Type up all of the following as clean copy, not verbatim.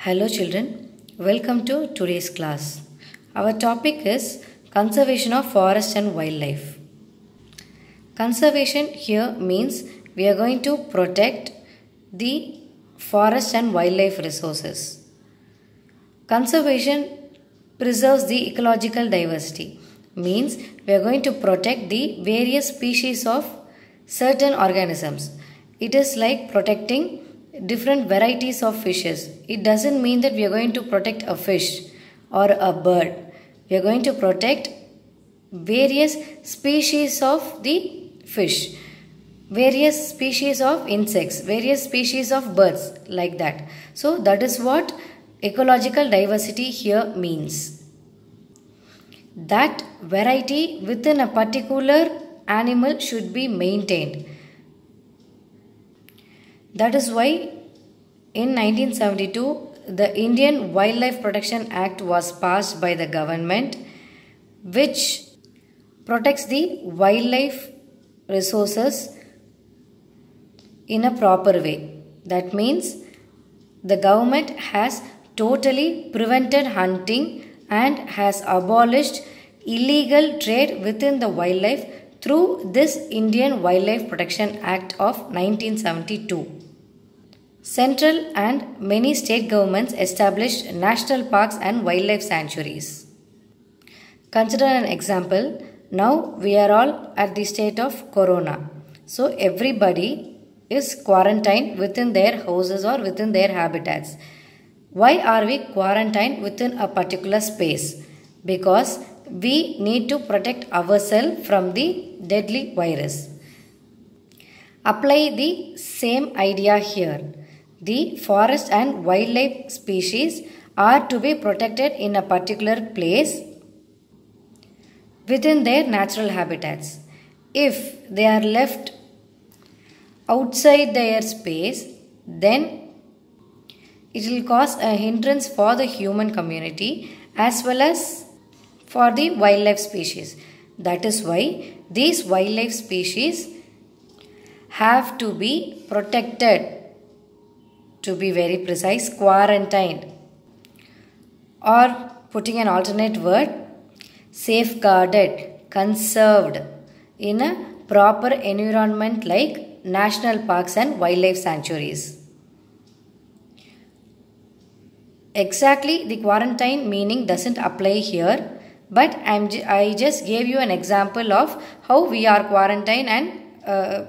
Hello children, welcome to today's class. Our topic is conservation of forest and wildlife. Conservation here means we are going to protect the forest and wildlife resources. Conservation preserves the ecological diversity, means we are going to protect the various species of certain organisms. It is like protecting different varieties of fishes. It doesn't mean that we are going to protect a fish or a bird. We are going to protect various species of the fish, various species of insects, various species of birds, like that. So that is what ecological diversity here means. That variety within a particular animal should be maintained. That is why in 1972 the Indian Wildlife Protection Act was passed by the government, which protects the wildlife resources in a proper way. That means the government has totally prevented hunting and has abolished illegal trade within the wildlife through this Indian Wildlife Protection Act of 1972. Central and many state governments established national parks and wildlife sanctuaries. Consider an example. Now we are all at the state of corona. So everybody is quarantined within their houses or within their habitats. Why are we quarantined within a particular space? Because we need to protect ourselves from the deadly virus. Apply the same idea here. The forest and wildlife species are to be protected in a particular place within their natural habitats. If they are left outside their space, then it will cause a hindrance for the human community as well as for the wildlife species. That is why these wildlife species have to be protected. To be very precise, quarantined, or putting an alternate word, safeguarded, conserved in a proper environment like national parks and wildlife sanctuaries. Exactly the quarantine meaning doesn't apply here, but I just gave you an example of how we are quarantined and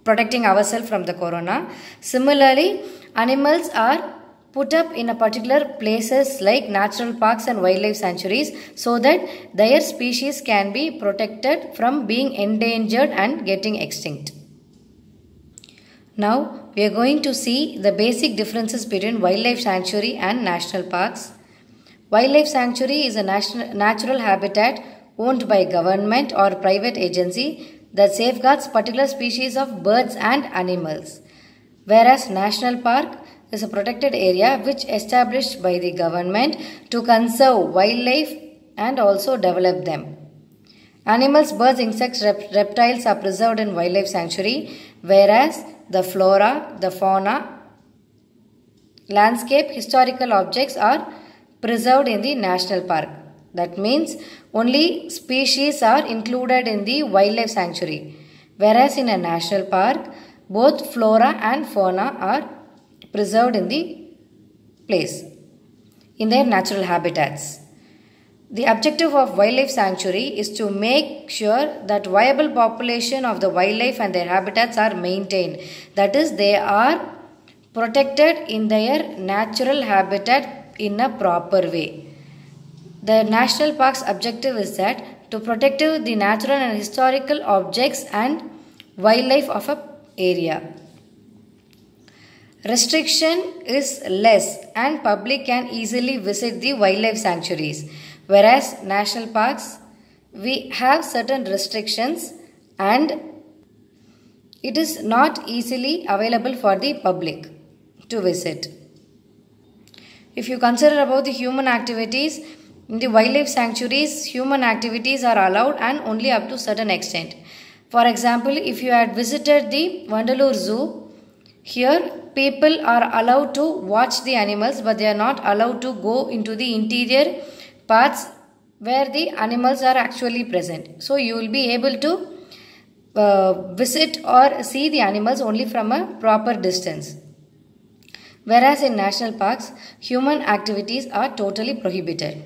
protecting ourselves from the corona. Similarly, animals are put up in a particular places like natural parks and wildlife sanctuaries so that their species can be protected from being endangered and getting extinct. Now we are going to see the basic differences between wildlife sanctuary and national parks. Wildlife sanctuary is a natural habitat owned by government or private agency that safeguards particular species of birds and animals. Whereas national park is a protected area which established by the government to conserve wildlife and also develop them. Animals, birds, insects, reptiles are preserved in wildlife sanctuary, whereas the flora, the fauna, landscape, historical objects are preserved in the national park. That means only species are included in the wildlife sanctuary, whereas in a national park, both flora and fauna are preserved in the place, in their natural habitats. The objective of wildlife sanctuary is to make sure that viable population of the wildlife and their habitats are maintained. That is, they are protected in their natural habitat in a proper way. The national park's objective is that to protect the natural and historical objects and wildlife of a area. Restriction is less and public can easily visit the wildlife sanctuaries, whereas national parks, we have certain restrictions and it is not easily available for the public to visit. If you consider about the human activities, in the wildlife sanctuaries, human activities are allowed and only up to certain extent. For example, if you had visited the Vandalur Zoo, Here, people are allowed to watch the animals, but they are not allowed to go into the interior parts where the animals are actually present. So, you will be able to visit or see the animals only from a proper distance. Whereas in national parks, human activities are totally prohibited.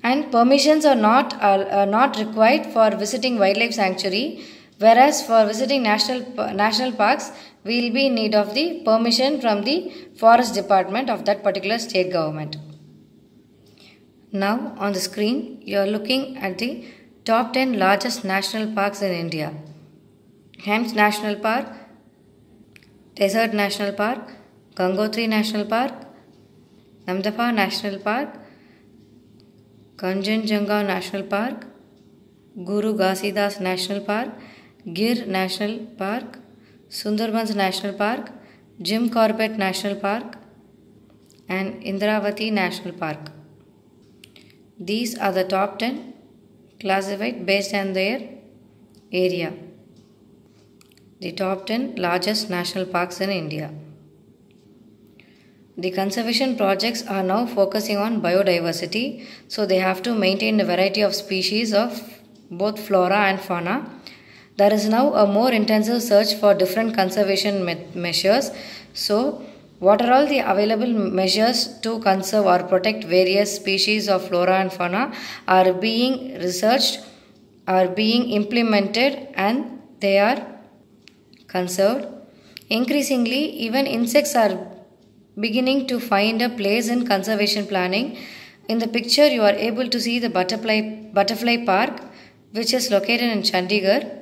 And permissions are not required for visiting wildlife sanctuary. Whereas for visiting national parks, we will be in need of the permission from the forest department of that particular state government. Now on the screen, you are looking at the top 10 largest national parks in India. Hence National Park, Desert National Park, Gangotri National Park, Namdapha National Park, Kanchenjunga National Park, Guru Ghasidas National Park, Gir National Park, Sundarbans National Park, Jim Corbett National Park, and Indravati National Park. These are the top 10 classified based on their area. The top 10 largest national parks in India. The conservation projects are now focusing on biodiversity, so they have to maintain a variety of species of both flora and fauna. There is now a more intensive search for different conservation measures. So, what are all the available measures to conserve or protect various species of flora and fauna are being researched, are being implemented, and they are conserved. Increasingly, even insects are beginning to find a place in conservation planning. In the picture, you are able to see the butterfly park, which is located in Chandigarh.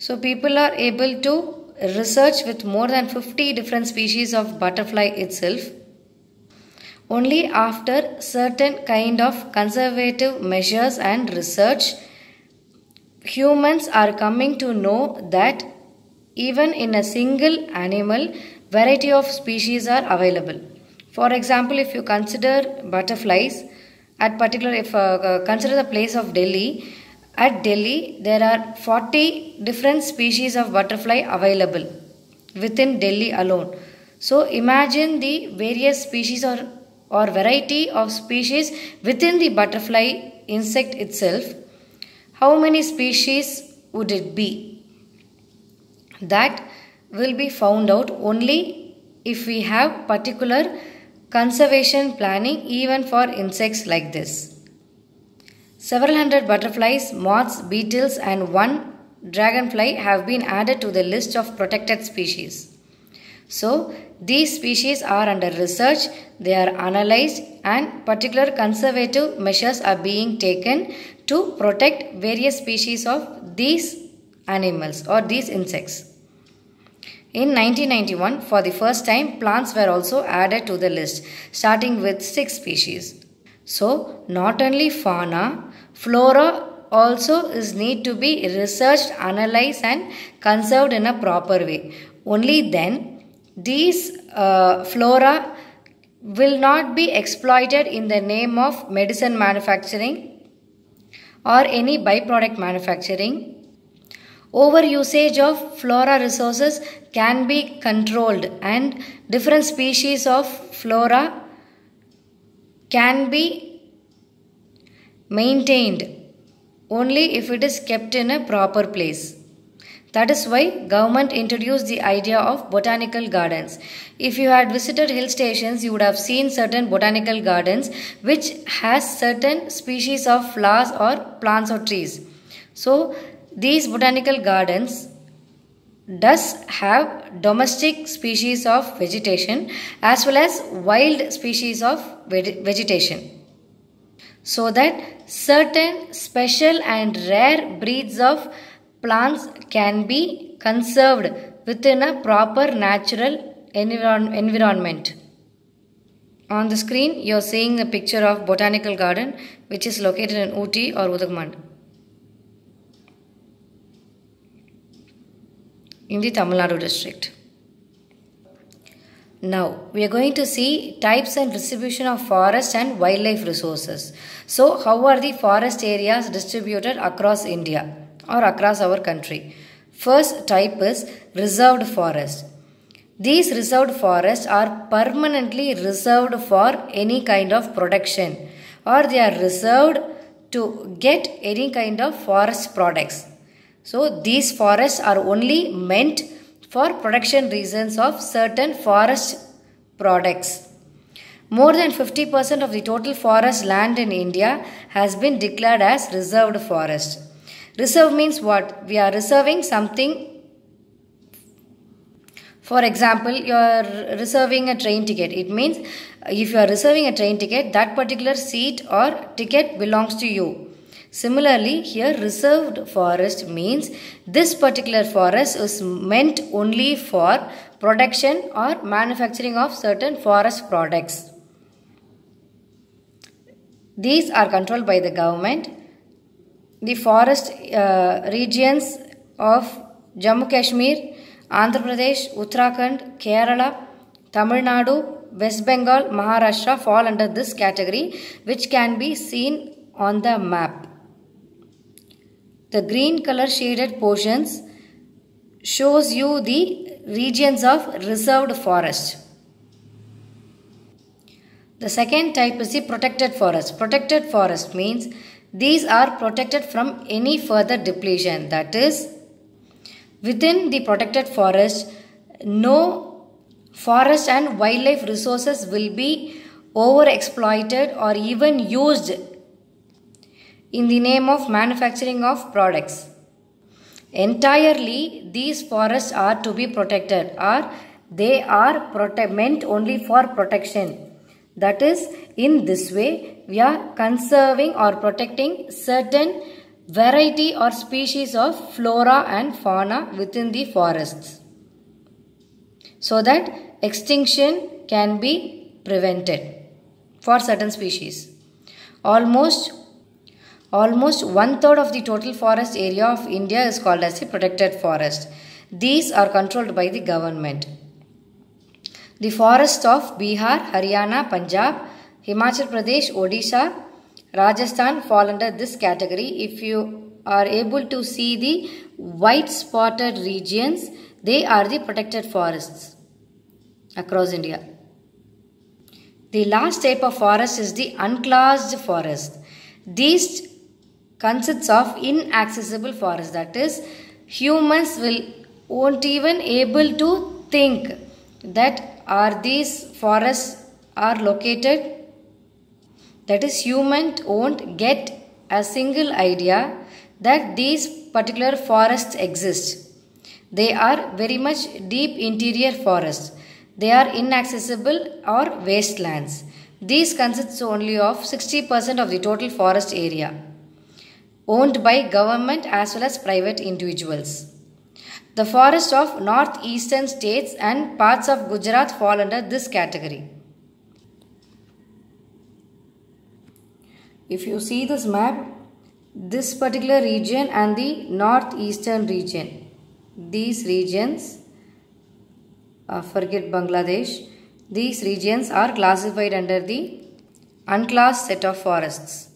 So people are able to research with more than 50 different species of butterfly itself. Only after certain kind of conservative measures and research, humans are coming to know that even in a single animal, variety of species are available. For example, if you consider butterflies, consider the place of Delhi. At Delhi, there are 40 different species of butterfly available within Delhi alone. So, imagine the various species or variety of species within the butterfly insect itself. How many species would it be? That will be found out only if we have particular conservation planning even for insects like this. Several hundred butterflies, moths, beetles and one dragonfly have been added to the list of protected species. So, these species are under research, they are analyzed and particular conservative measures are being taken to protect various species of these animals or these insects. In 1991, for the first time, plants were also added to the list, starting with 6 species. So, not only fauna, flora also is need to be researched, analyzed and conserved in a proper way. Only then, these flora will not be exploited in the name of medicine manufacturing or any byproduct manufacturing. Overusage of flora resources can be controlled and different species of flora can be maintained only if it is kept in a proper place. That is why government introduced the idea of botanical gardens. If you had visited hill stations, you would have seen certain botanical gardens which has certain species of flowers or plants or trees. So, these botanical gardens does have domestic species of vegetation as well as wild species of vegetation, so that certain special and rare breeds of plants can be conserved within a proper natural environment. On the screen, you are seeing the picture of botanical garden which is located in Ooty or Udagamand in the Tamil Nadu district. Now, we are going to see types and distribution of forest and wildlife resources. So, how are the forest areas distributed across India or across our country? First type is reserved forest. These reserved forests are permanently reserved for any kind of production, or they are reserved to get any kind of forest products. So these forests are only meant for production reasons of certain forest products. More than 50% of the total forest land in India has been declared as reserved forest. Reserve means what? We are reserving something. For example, you are reserving a train ticket. It means if you are reserving a train ticket, that particular seat or ticket belongs to you. Similarly, here reserved forest means this particular forest is meant only for production or manufacturing of certain forest products. These are controlled by the government. The forest regions of Jammu Kashmir, Andhra Pradesh, Uttarakhand, Kerala, Tamil Nadu, West Bengal, Maharashtra fall under this category, which can be seen on the map. The green color shaded portions shows you the regions of reserved forest. The second type is the protected forest. Protected forest means these are protected from any further depletion. That is, within the protected forest, no forest and wildlife resources will be overexploited or even used in the name of manufacturing of products. Entirely, these forests are to be protected, or they are meant only for protection. That is, in this way, we are conserving or protecting certain variety or species of flora and fauna within the forests, so that extinction can be prevented for certain species. Almost 1/3 of the total forest area of India is called as a protected forest. These are controlled by the government. The forests of Bihar, Haryana, Punjab, Himachal Pradesh, Odisha, Rajasthan fall under this category. If you are able to see the white spotted regions, they are the protected forests across India. The last type of forest is the unclassed forest. These consists of inaccessible forest. That is, humans won't even able to think that are these forests are located. That is, human won't get a single idea that these particular forests exist. They are very much deep interior forests. They are inaccessible or wastelands. These consist only of 60% of the total forest area, owned by government as well as private individuals. The forests of northeastern states and parts of Gujarat fall under this category. If you see this map, this particular region and the northeastern region, these regions, forget Bangladesh, these regions are classified under the unclassed set of forests.